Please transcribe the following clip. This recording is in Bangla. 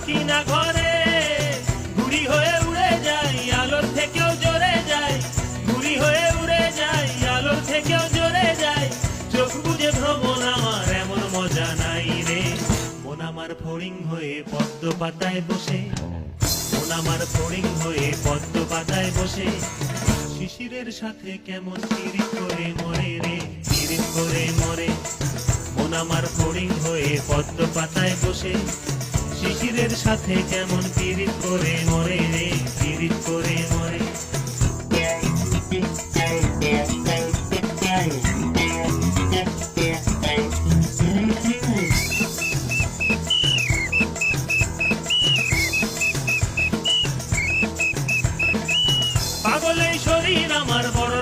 থাকি না ঘরে, ঘুড়ি হয়ে উড়ে যাই আলোর থেকেও জোরে যাই, ঘুড়ি হয়ে উড়ে যাই আলোর থেকেও জোরে যাই। চোখ বুজে ভ্রমণ আমার এমন মজা নাই রে। মন আমার ফড়িং হয়ে পদ্ম পাতায় বসে, মন আমার ফড়িং হয়ে পদ্ম পাতায় বসে, শিশিরের সাথে কেমন পিরিত করে মরে রে, পিরিত করে মরে। মন আমার ফড়িং হয়ে পদ্ম পাতায় বসে, শিশিরের সাথে কেমন পিরিত করে মরে রে, পিরিত করে মরে। পাগল এই শরীর আমার বড়